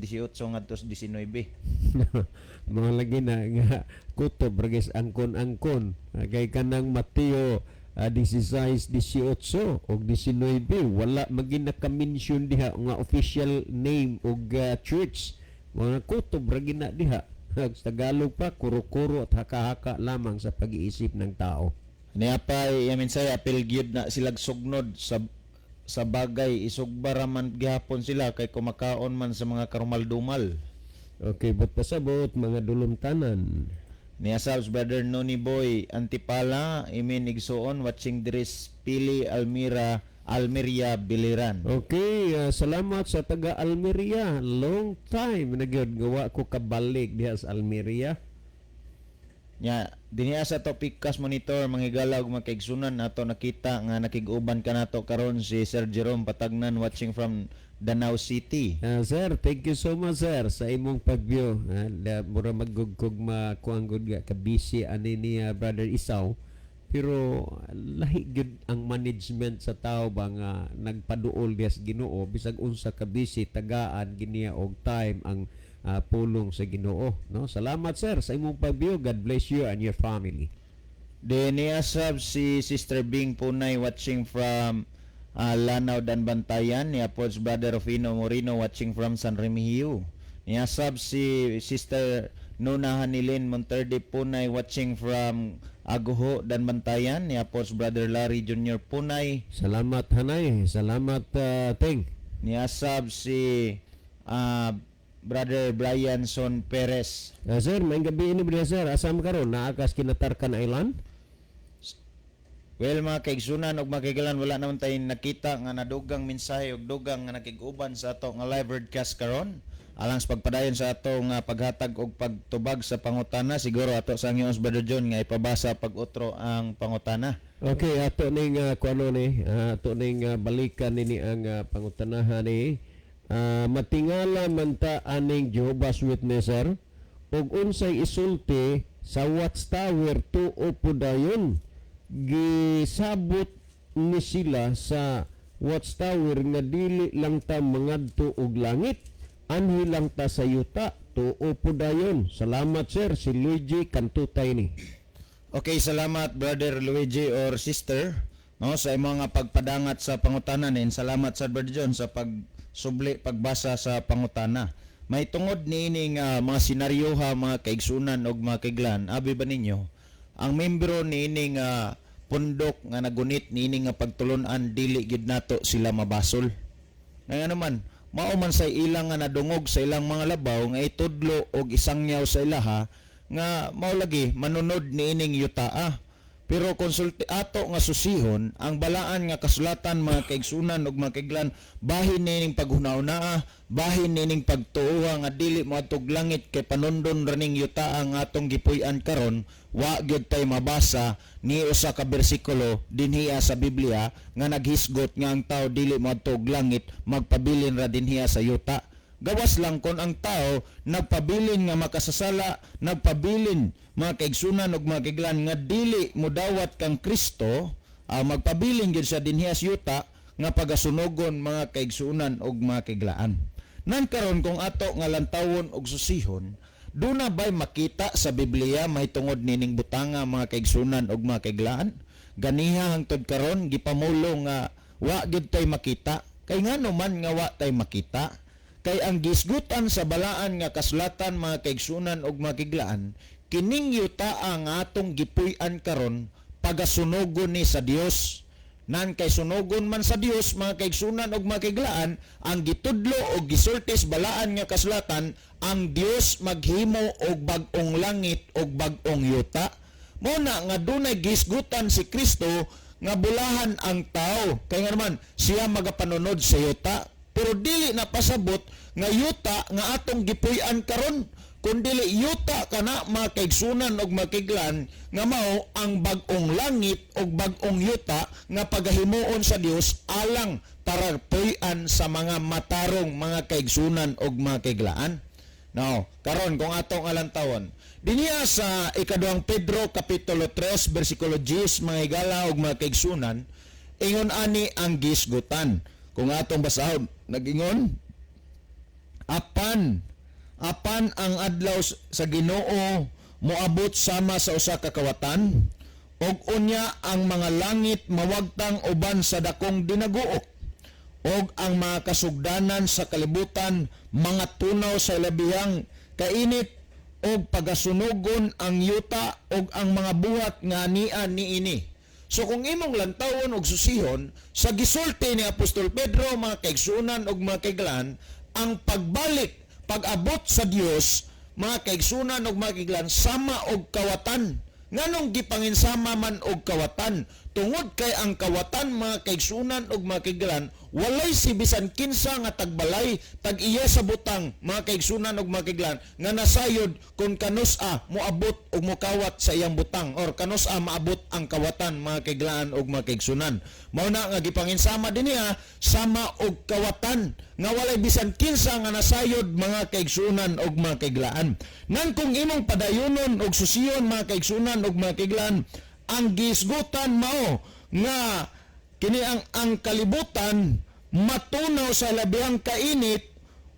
ngadto 19. Mga lagi na nga kutob ragis angkon-angkon. Kay kanang Mateo 16:18 og 19 wala maging naka-mention diha nga official name og church. Mga kutob ragi na diha. Sa Tagalog pa kuro-kuro at haka-haka lamang sa pag-iisip ng tao. Niapay yamin say apil gyud na silag sugnod sa bagay isugbara man gihapon sila kay kumakaon man sa mga karumal-dumal. Okay, but pasabot mga dulumtanan. Niya Brother Noni Boy Antipala Imin Igsoon watching Dres Pili Almeria Biliran. Okay, salamat sa taga Almeria. Long time na gyud gawa ko kabalik diha sa Almeria. Nya dinhi sa topic kas monitor manghigala og makaigsunan nato nakita nga nakig-uban ka nato karon si Sir Jerome Patagnan watching from Danau City. Sir, thank you so much sir sa imong pag-view. Mura magugkog makuang gud ka busy ani ni Brother Isaw. Pero lahi gyud ang management sa tao ba nga nagpaduol diha sa Ginoo bisag unsa ka busy tagaan giniya og time ang pulong sa Ginoo, no? Salamat sir sa imong pag-view. God bless you and your family. Niasab si Sister Bing Punay watching from Lanao dan Bantayan. Niapod Brother Rufino Moreno watching from San Remigio. Niasab si Sister Nuna Hanilin Monterde Punay watching from Aguho dan Bantayan. Niapod Brother Larry Jr. Punay. Salamat hanay. Salamat Ting. Niasab si Brother Brian Son Perez. Sir, may gabi ini bro sir. Asam karon naakas Kinatarkan Island? Well, mga kaigsunan og makigalan wala naman tayo nakita nga nadugang mensahe og dugang nga nakig-uban sa ato nga live broadcast karon. Alang sa pagpadayon sa ato nga paghatag og pagtubag sa pangutana, siguro ato sa Ngiyos Brother John nga ipabasa pag-utro ang pangutana. Okay, ato ning kuano ni, ato ning balikan nini ang pangutanahan ni. Matingala man ta aning Jehovah's Witnesser ug unsay isulti sa Watchtower 2 o pudayon gisabot ni sila sa Watchtower nga dili lang ta mangadto og langit anhi lang ta sa yuta 2 o pudayon. Salamat sir, si Luigi Kantutay ni. Okay, salamat Brother Luigi or Sister no sa imong nga pagpadangat sa pangutana nin. Salamat sa Brother John sa pagsubli pagbasa sa pangutana. May tungod niining mga senaryo ha mga kaigsunan og mga kaiglan. Abi ba ninyo ang membro niining pundok nga nagunit niining nga pagtulunan dili gid nato sila mabasol. Nga naman mao man sa ilang nga nadungog sa ilang mga labaw nga itudlo og isangyaw sa ilaha nga mao lagi manunod niining yutaa. Pero konsulti ato nga susihon ang balaan nga kasulatan mga kaigsunan ug mga kaiglan bahin nining paghunaw-naa, bahin nining pagtuoha nga dili moadtog langit kay panundon raning yuta ang atong gipuy-an karon wa gyud tay mabasa ni usa ka bersikulo dinhiya sa Biblia nga naghisgot nga ang tao dili moadtog langit magpabilin ra dinhiya sa yuta. Gawas lang kon ang tao nagpabilin nga makasasala, nagpabilin mga kaigsunan ug mga kaiglan nga dili modawat kang Kristo, magpabilin gyud sa dinhiya sa yuta nga pagasunogon mga kaigsunan ug mga kaiglaan. Nan karon kung ato nga lantawon og susihon, duna bay makita sa Biblia mahitungod nining butanga mga kaigsunan ug mga kaiglaan? Ganiha hangtod karon gipamulo nga wa gyud tay makita. Kay ngano man nga wa tay makita? Kay ang gisgutan sa balaan nga kasulatan mga kaigsunan ug mga kaiglaan, kining yuta ang atong gipuy-an karon pagasunogon ni sa Dios. Nan kay sunogon man sa Dios mga kaigsunan ug mga kaiglaan, ang gitudlo og gisultis balaan nga kasulatan, ang Dios maghimo og bag-ong langit og bag-ong yuta. Mao na nga dunay gisgutan si Kristo nga bulahan ang tao. Kay nga naman siya magapanunod sa yuta. Pero dili na pasabot nga yuta nga atong gipuy-an karon kundi yuta kana mga kaigsunan og mga kaiglan nga mao ang bag-ong langit og bag-ong yuta nga pagahimuon sa Dios alang para puy-an sa mga matarong mga kaigsunan og mga kaiglaan. Now, karon kung atong alantawon, dinya sa ikaduhang Pedro kapitulo 3 bersikulo 10 mga higala og mga kaigsunan, ingon ani ang gisgutan. Kung atong basahon, nagingon, apan ang adlaw sa Ginoo moabot sama sa usa ka kawatan, og unya ang mga langit mawagtang uban sa dakong dinaguok, og ang mga kasugdanan sa kalibutan mga tunaw sa labihang kainit, og pagasunugon ang yuta og ang mga buhat nga anian niini. So kung imong lantawon og susihon sa gisulti ni Apostol Pedro mga kaigsunan og mga kaiglan, ang pagbalik pag-abot sa Dios mga kaigsunan og mga kaiglan sama og kawatan. Nganong gipanginsama man og kawatan? Tungod kay ang kawatan mga kaigsunan og mga kaiglan walay si bisan kinsa nga tagbalay tag-iya sa butang mga kaigsunan og mga kaiglan nga nasayod kung kanus-a moabot og mokawat sa iyang butang or kanus-a maabot ang kawatan mga kaiglaan og mga kaigsunan. Mao na nga gipanginsama dinhi sama og kawatan nga walay bisan kinsa nga nasayod mga kaigsunan og mga kaiglaan. Nan kung imong padayonon og susiyon mga kaigsunan og mga kaiglaan, ang gisgutan mao nga kini ang kalibutan matunaw sa labihang kainit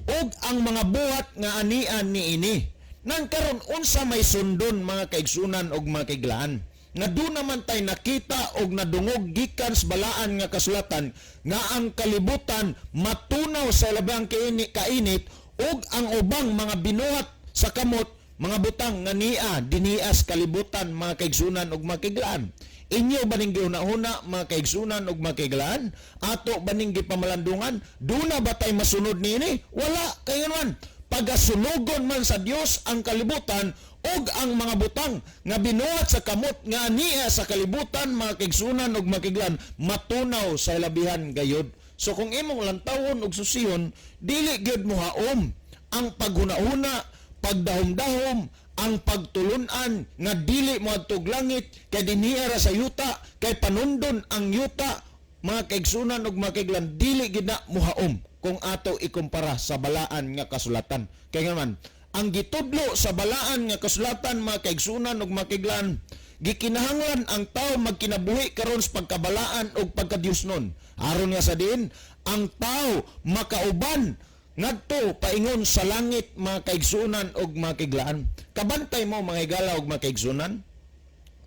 og ang mga buhat nga anian niini. Nang karon unsa may sundon mga kaigsunan og mga kaiglaan, nga doon naman tay nakita og nadungog gikan sa balaan nga kasulatan nga ang kalibutan matunaw sa labihang kainit og ang ubang mga binuhat sa kamot mga butang nga dinias kalibutan mga kaigsunan og mga kaiglaan. Inyo baning giuna-una mga kaigsunan og mga kaiglaan? Ato baning gipamalandungan? Duna ba tay masunod niini? Wala kay nganuan. Pagasunugon man sa Dios ang kalibutan og ang mga butang nga binuhat sa kamot nga ania sa kalibutan mga kaigsunan og mga kaiglaan matunaw sa labihan gayud. So kung imong lantawon og susiyon, dili gyud mo haom ang paghuna-huna, pagdahom-dahom, ang pagtulunan nga dili mo adtog langit kay dinhiya ra sa yuta, kay panundon ang yuta mga kaigsunan ug mga kaiglan, dili gid na muhaom kung ato ikumpara sa balaan nga kasulatan. Kay naman ang gitudlo sa balaan nga kasulatan mga kaigsunan ug mga kaiglan, gikinahanglan ang tao magkinabuhi karon sa pagkabalaan ug pagkadiyosnon. Aron nga sa din ang tao makauban ngadto paingon sa langit mga kaigsunan og mga kaiglaan. Kabantay mo mga higala og mga kaigsunan,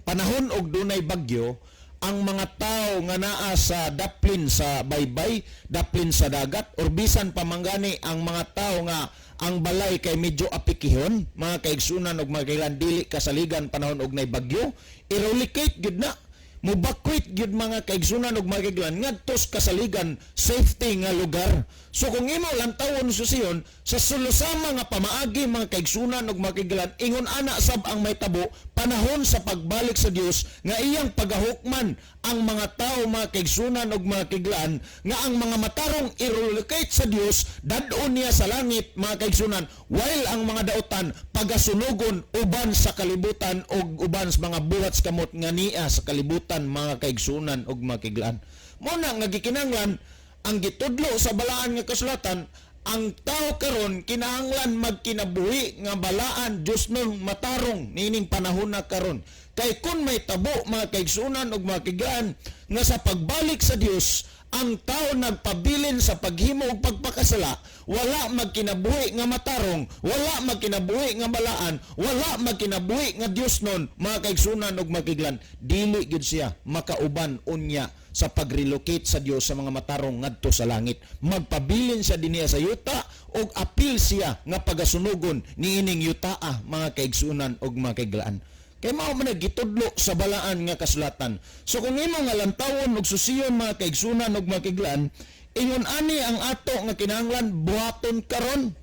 panahon og dunay bagyo, ang mga tao nga naa sa daplin sa baybay, daplin sa dagat, or bisan pamanggani ang mga tao nga ang balay kay medyo apikihon, mga kaigsunan og mga kaiglaan, dili kasaligan panahon og nay bagyo, irelocate gid na, mubakwit gyud mga kaigsunan ug mga kaiglan ngadto sa kasaligan safety nga lugar. So kung imo lantawon susiyon sa sulusama nga pamaagi mga kaigsunan ug mga kaiglan, ingon ana sab ang may tabo panahon sa pagbalik sa Dios nga iyang pagahukman ang mga tao mga kaigsunan ug mga kaiglan nga ang mga matarong irelocate sa Dios dadon niya sa langit mga kaigsunan, while ang mga dautan pagasunugon uban sa kalibutan ug uban sa mga buhat sa kamot nga niya sa kalibutan mga kaigsunan ug mga kaiglan. Mo na nga gikinahanglan ang gitudlo sa balaan nga kasulatan, ang tao karon kinahanglan magkinabuhi nga balaan Dios nung matarong nining panahon na karon. Kay kun may tabo mga kaigsunan ug mga kaiglaan nga sa pagbalik sa Dios ang tao nagpabilin sa paghimo ug pagpakasala, wala magkinabuhi nga matarong, wala magkinabuhi nga balaan, wala magkinabuhi nga Dios nun mga kaigsunan ug mga kaiglan, dili gyud siya makauban unya sa pagrelocate sa Dios sa mga matarong ngadto sa langit. Magpabilin siya dinhi sa yuta ug apil siya nga pagasunugon niining yutaa mga kaigsunan ug mga kaiglaan. Kaya mao man gitudlo sa balaan nga kasulatan. So kung imo nga lantawon ug susiyon mga kaigsunan ug mga kaiglaan, ingon ani ang ato nga kinahanglan buhaton karon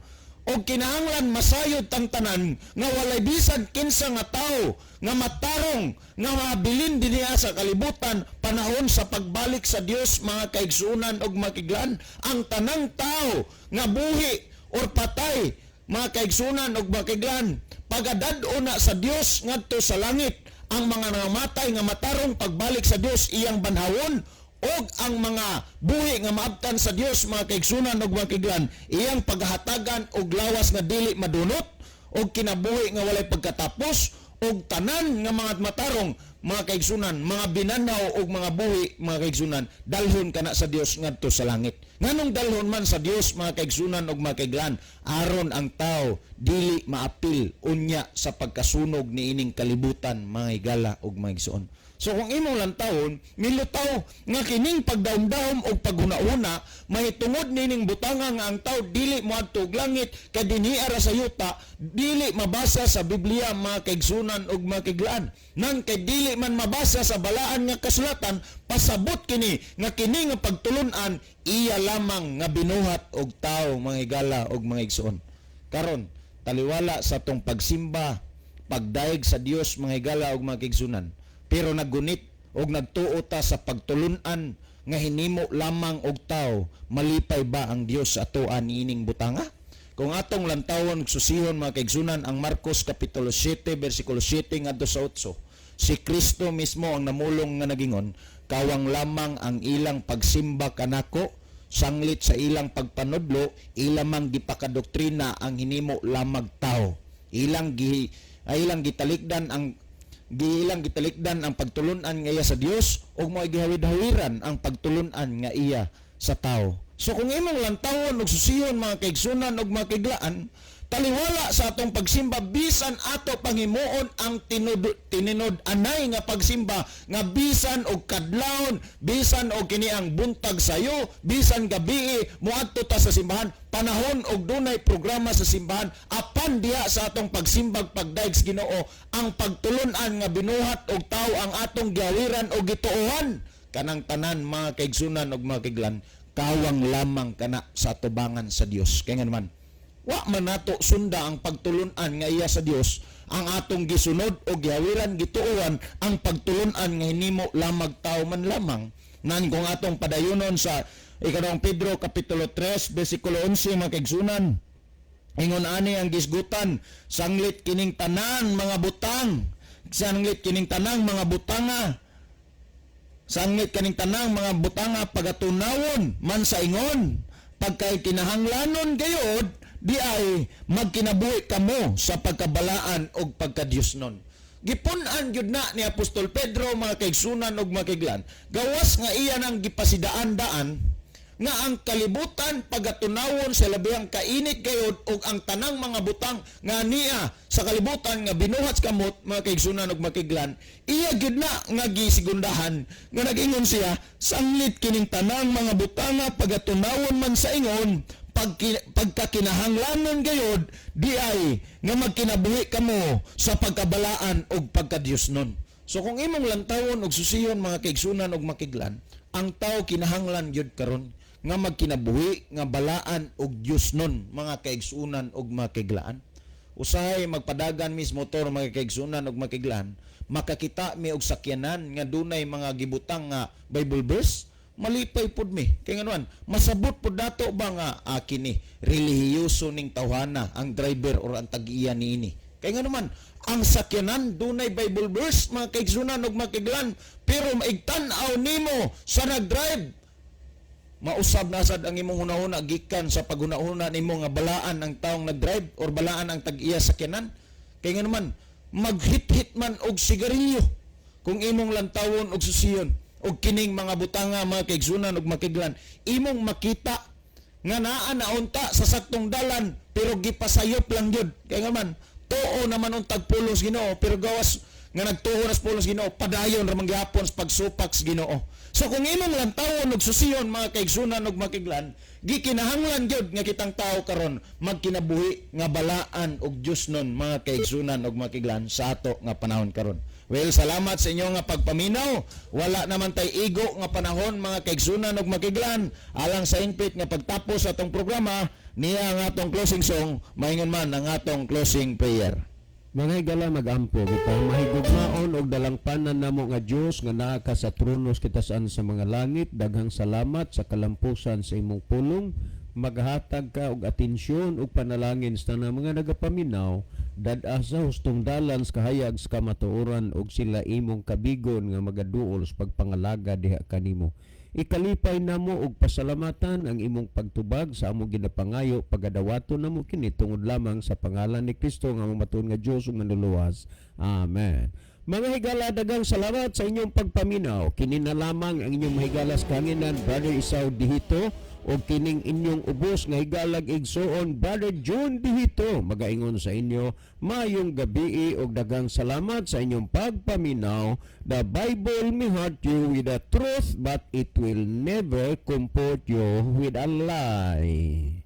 o kinahanglan masayod tang tanan nga walay bisan kinsa nga tao nga matarong nga mabilin dinhiya sa kalibutan panahon sa pagbalik sa Dios mga kaigsunan ug mga kaiglaan. Ang tanang tao nga buhi or patay mga kaigsunan ug mga kaiglan, pagadad-o na sa Dios ngadto sa langit ang mga nangamatay nga matarong pagbalik sa Dios iyang banhawon, og ang mga buhi nga maabtan sa Dios mga kaigsunan ug mga kaiglan iyang paghatagan og lawas nga dili madunot og kinabuhi nga walay pagkatapos, og tanan nga mga matarong mga kaigsunan, mga binanaw og mga buhi mga kaigsunan, dalhon kana sa Dios ngadto sa langit. Nganong dalhon man sa Dios mga kaigsunan og mga kaiglan, aron ang tao dili maapil unya sa pagkasunog ni ining kalibutan mga higala og mga igsoon. So kung imong lantawon, milutaw nga kining pagdaom-daom o paghuna-una, mahitungod nining butanga nga ang tao dili moadto og langit kay dinhi ara sa yuta, dili mabasa sa Biblia mga kaigsunan og mga kaiglaan. Nang kay dili man mabasa sa balaan nga kasulatan, pasabot kini nga kini nga pagtulun-an iya lamang nga binuhat og tao mga higala og mga igsoon. Karon, taliwala sa tong pagsimba, pagdaig sa Dios mga higala og mga kaigsunan. Pero naggunit og nagtuo ta sa pagtulunan nga hinimo lamang og tao, malipay ba ang Dios sa atoan niining butanga? Kung atong lantawon ug susihon mga kaigsunan ang Marcos kapitulo 7 bersikulo 7 ngadto sa 8, si Kristo mismo ang namulong nga nagingon, kawang lamang ang ilang pagsimba kanako, sanglit sa ilang pagpanudlo, ilamang gipakadoktrina ang hinimo lamang tao. Ilang gitalikdan ang pagtulunan nga iya sa Dios ug mo'y gihawid-hawiran ang pagtulunan nga iya sa tao. So kung imong lantawon ug susihon mga kaigsunan ug mga kaiglaan, taliwala sa atong pagsimba bisan ato panghimuon ang tininod anay nga pagsimba nga bisan og kadlawon, bisan og kini ang buntag sayo, bisan gabii moadto ta sa simbahan, panahon og dunay programa sa simbahan, apan diha sa atong pagsimbag pagdaig sa Ginoo ang pagtulun-an nga binuhat og tao ang atong giawiran og gituohan, kanang tanan mga kaigsunan og mga kaiglan, kawang lamang kana sa atubangan sa Dios. Kaya nga naman, wa man nato sunda ang pagtulunan nga iya sa Dios, ang atong gisunod o gihawiran gituuan ang pagtulunan nga hinimo lamang tao man lamang. Nan kung atong padayonon sa ikanang Pedro kapitulo 3 bersikulo 11 mga kaigsunan, ingon ani ang gisgutan, sanglit kining tanan mga butang, sanglit kining tanang mga butanga, sanglit kining tanang mga butanga pagatunawon man sa ingon, pagkay kinahanglanon gayod di ay magkinabuhi kamo sa pagkabalaan og pagkadiyosnon. Gipun-an gyud na ni Apostol Pedro mga kaigsunan og mga kaiglan, gawas nga iya nang gipasidaan-daan nga ang kalibutan pagatunawon sa labihang kainit gayod og ang tanang mga butang nga niya sa kalibutan nga binuhat kamot mga kaigsunan og mga kaiglan, iya gyud na nga gisigundahan nga nag-ingon siya, sanglit kining tanang mga butanga pagatunawon man sa ingon, pagkakinahanglanon gayod di ay nga magkinabuhi kamo sa pagkabalaan og pagkadiyosnon. So kung imong lantawon og susihon mga kaigsunan og makiglan, ang tao kinahanglan gyud karon nga magkinabuhi nga balaan og Diosnon mga kaigsunan og makiglaan. Usahay magpadagan mis motor mga kaigsunan og makiglan, makakita mi og sakyanan nga dunay mga gibutang nga Bible verse, malipay pud mi. Kaya nga naman, masabot pud dato ba nga kini relihiyoso ning tawhana ang driver or ang tag-iya niini. Kaya nga naman, ang sakyanan dunay Bible verse mga kaigsunan og makiglan, pero maigtan-aw nimo sa nag-drive, mausab na sad ang imong hunahuna gikan sa paghunahuna nimo nga balaan ang taong nag-drive or balaan ang tag-iya sakyanan. Kaya nga naman, maghit-hit man og sigarilyo kung imong lantawon og susiyon og kining mga butanga mga kaigsunan og makiglan, imong makita nga naa naunta sa saktong dalan pero gipasayop lang gyud. Kaya nga man, tuo naman ang tagpulos Ginoo, pero gawas nga nagtuho nas pulos Ginoo, padayon ra man gyapon sa pagsupak sa Ginoo. So kung imong lantawon og susiyon mga kaigsunan og makiglan, gikinahanglan gyud nga kitang tao karon magkinabuhi nga balaan og Diosnon mga kaigsunan og makiglan sa ato nga panahon karon. Well, salamat sa inyo nga pagpaminaw. Wala naman tay igo nga panahon mga kaigsunan og makiglan. Alang sa inpit nga pagtapos atong programa, niya ang atong closing song, maingon man ang atong closing prayer. Mga higala mag-ampo, kita mahigugmaon og dalangpanan namo nga Dios nga naa ka sa tronos kita saan sa mga langit, daghang salamat sa kalampusan sa imong pulong. maghatag ka og atensyon ug panalangin sa tanang mga nagapaminaw dad-a sa hustong dalan sa kahayag sa kamatuoran ug sila imong kabigon nga magaduol sa pagpangalaga diha kanimo. Ikalipay namo og pasalamatan ang imong pagtubag sa among ginapangayo pagadawaton namo kini tungod lamang sa pangalan ni Kristo nga mamatud nga Dios ug manluluwas. Amen. Mga higala, daghang salamat sa inyong pagpaminaw. Kini na lamang ang inyong mahigalas kanginan, Brother Isaw Dihito, o kining inyong ubos nga higalag igsoon, Brother John Dihito. Magaingon sa inyo, mayong gabi o daghang salamat sa inyong pagpaminaw. The Bible may hurt you with the truth, but it will never comfort you with a lie.